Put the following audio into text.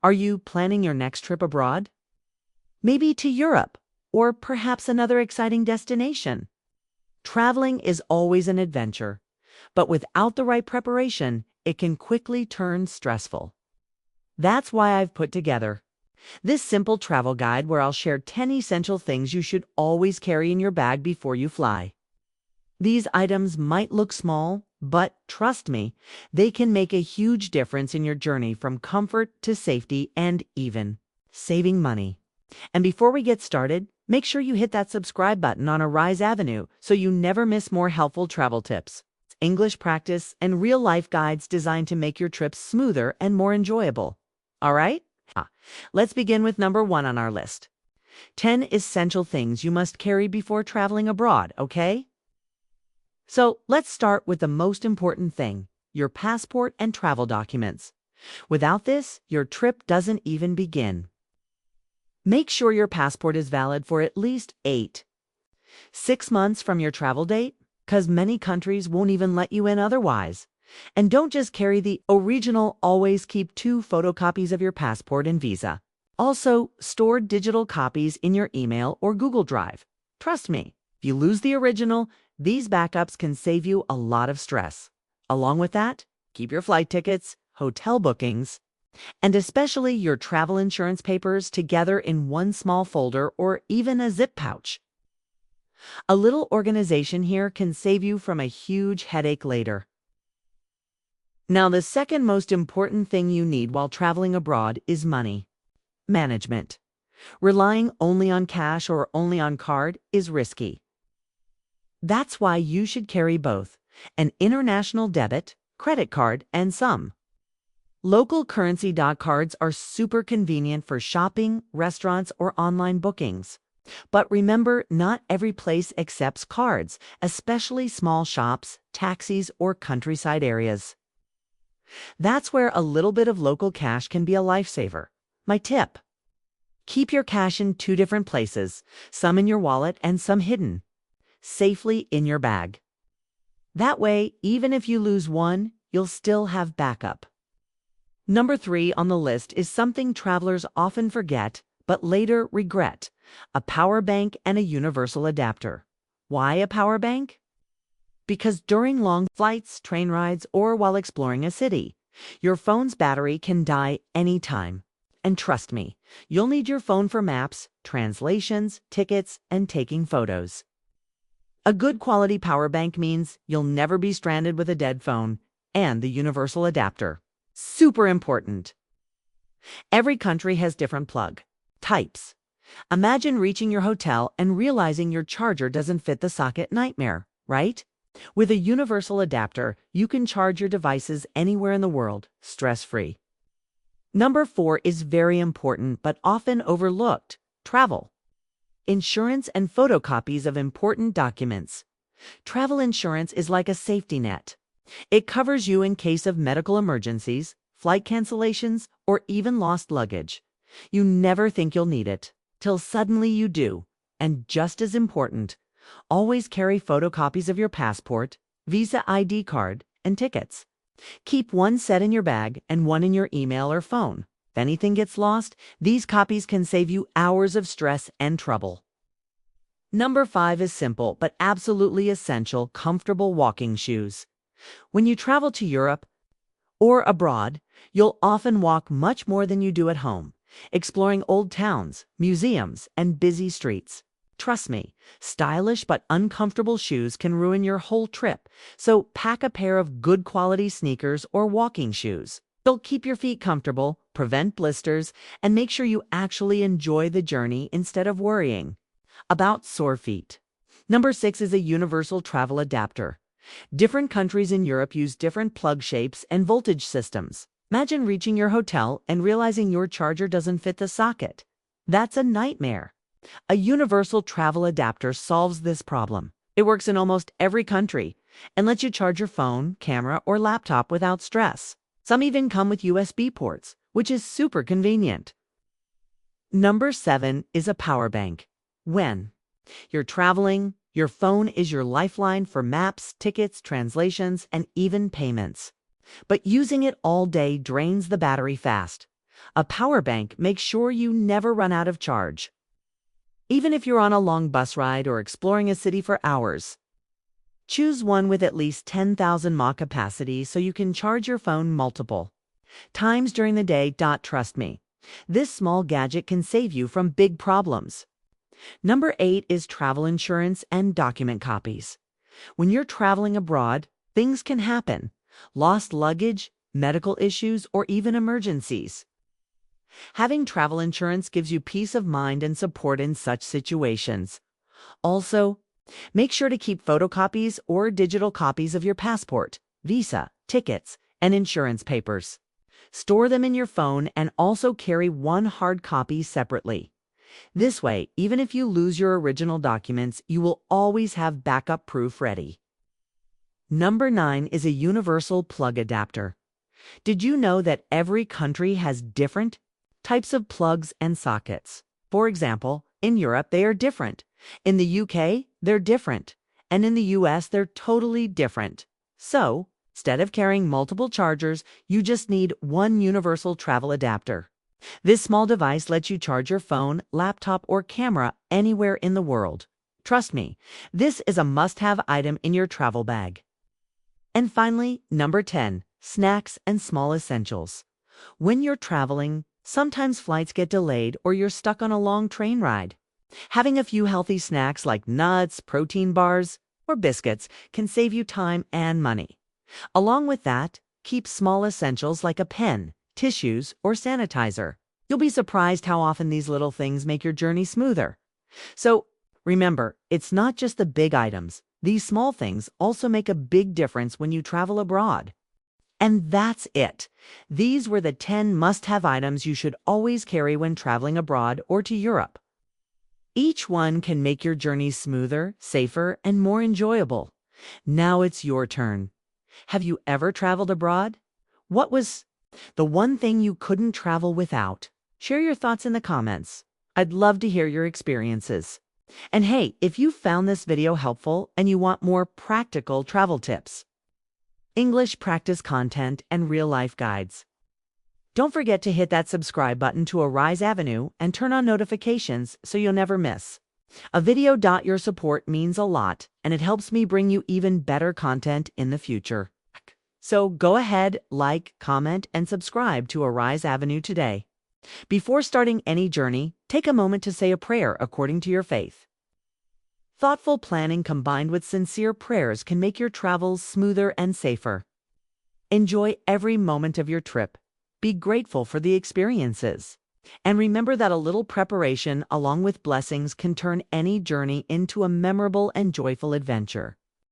Are you planning your next trip abroad? Maybe to Europe, or perhaps another exciting destination. Traveling is always an adventure, but without the right preparation, it can quickly turn stressful. That's why I've put together this simple travel guide where I'll share 10 essential things you should always carry in your bag before you fly. These items might look small, but trust me, they can make a huge difference in your journey from comfort to safety and even saving money. And before we get started, make sure you hit that subscribe button on Arise Avenue so you never miss more helpful travel tips, English practice, and real-life guides designed to make your trips smoother and more enjoyable. All right? Let's begin with number 1 on our list. 10 essential things you must carry before traveling abroad, okay? So let's start with the most important thing, your passport and travel documents. Without this, your trip doesn't even begin. Make sure your passport is valid for at least 6 months from your travel date, because many countries won't even let you in otherwise. And don't just carry the original, always keep 2 photocopies of your passport and visa. Also, store digital copies in your email or Google Drive. Trust me, if you lose the original, these backups can save you a lot of stress. Along with that, keep your flight tickets, hotel bookings, and especially your travel insurance papers together in one small folder or even a zip pouch. A little organization here can save you from a huge headache later. Now, the second most important thing you need while traveling abroad is money management. Relying only on cash or only on card is risky. That's why you should carry both an international debit, credit card, and some local currency cards are super convenient for shopping, restaurants, or online bookings. But remember, not every place accepts cards, especially small shops, taxis, or countryside areas. That's where a little bit of local cash can be a lifesaver. My tip: keep your cash in 2 different places, some in your wallet and some hidden safely in your bag. That way, even if you lose one, you'll still have backup. Number 3 on the list is something travelers often forget but later regret: a power bank and a universal adapter. Why a power bank? Because during long flights, train rides, or while exploring a city, your phone's battery can die anytime. And trust me, you'll need your phone for maps, translations, tickets, and taking photos. A good quality power bank means you'll never be stranded with a dead phone, and the universal adapter. Super important. Every country has different plug types. Imagine reaching your hotel and realizing your charger doesn't fit the socket. Nightmare, right? With a universal adapter, you can charge your devices anywhere in the world, stress-free. Number 4 is very important but often overlooked: travel insurance and photocopies of important documents. Travel insurance is like a safety net. It covers you in case of medical emergencies, flight cancellations, or even lost luggage. You never think you'll need it, till suddenly you do. And just as important, always carry photocopies of your passport, Visa ID card, and tickets. Keep one set in your bag and one in your email or phone. If anything gets lost, these copies can save you hours of stress and trouble. Number 5 is simple but absolutely essential: comfortable walking shoes. When you travel to Europe or abroad, you'll often walk much more than you do at home, exploring old towns, museums, and busy streets. Trust me, stylish but uncomfortable shoes can ruin your whole trip, so pack a pair of good quality sneakers or walking shoes. They'll keep your feet comfortable, prevent blisters, and make sure you actually enjoy the journey instead of worrying about sore feet. Number 6 is a universal travel adapter. Different countries in Europe use different plug shapes and voltage systems. Imagine reaching your hotel and realizing your charger doesn't fit the socket. That's a nightmare. A universal travel adapter solves this problem. It works in almost every country and lets you charge your phone, camera, or laptop without stress. Some even come with USB ports, which is super convenient. Number 7 is a power bank. When you're traveling, your phone is your lifeline for maps, tickets, translations, and even payments. But using it all day drains the battery fast. A power bank makes sure you never run out of charge, even if you're on a long bus ride or exploring a city for hours. Choose one with at least 10,000 mAh capacity so you can charge your phone multiple times during the day. Trust me, this small gadget can save you from big problems. Number 8 is travel insurance and document copies. When you're traveling abroad, things can happen: lost luggage, medical issues, or even emergencies. Having travel insurance gives you peace of mind and support in such situations. Also, make sure to keep photocopies or digital copies of your passport, visa, tickets, and insurance papers. Store them in your phone and also carry one hard copy separately. This way, even if you lose your original documents, you will always have backup proof ready. Number 9 is a universal plug adapter. Did you know that every country has different types of plugs and sockets? For example, in Europe, they are different. In the UK, they're different. And in the US, they're totally different. So, instead of carrying multiple chargers, you just need one universal travel adapter. This small device lets you charge your phone, laptop, or camera anywhere in the world. Trust me, this is a must-have item in your travel bag. And finally, number 10, snacks and small essentials. When you're traveling, sometimes flights get delayed or you're stuck on a long train ride. Having a few healthy snacks like nuts, protein bars, or biscuits can save you time and money. Along with that, keep small essentials like a pen, tissues, or sanitizer. You'll be surprised how often these little things make your journey smoother. So, remember, it's not just the big items. These small things also make a big difference when you travel abroad. And that's it. These were the 10 must-have items you should always carry when traveling abroad or to Europe. Each one can make your journey smoother, safer, and more enjoyable. Now it's your turn. Have you ever traveled abroad? What was the one thing you couldn't travel without? Share your thoughts in the comments. I'd love to hear your experiences. And hey, if you found this video helpful and you want more practical travel tips, English practice content, and real-life guides, don't forget to hit that subscribe button to Arise Avenue and turn on notifications so you'll never miss a video. Your support means a lot, and it helps me bring you even better content in the future. So go ahead, like, comment, and subscribe to Arise Avenue today. Before starting any journey, take a moment to say a prayer according to your faith. Thoughtful planning combined with sincere prayers can make your travels smoother and safer. Enjoy every moment of your trip. Be grateful for the experiences. And remember that a little preparation along with blessings can turn any journey into a memorable and joyful adventure.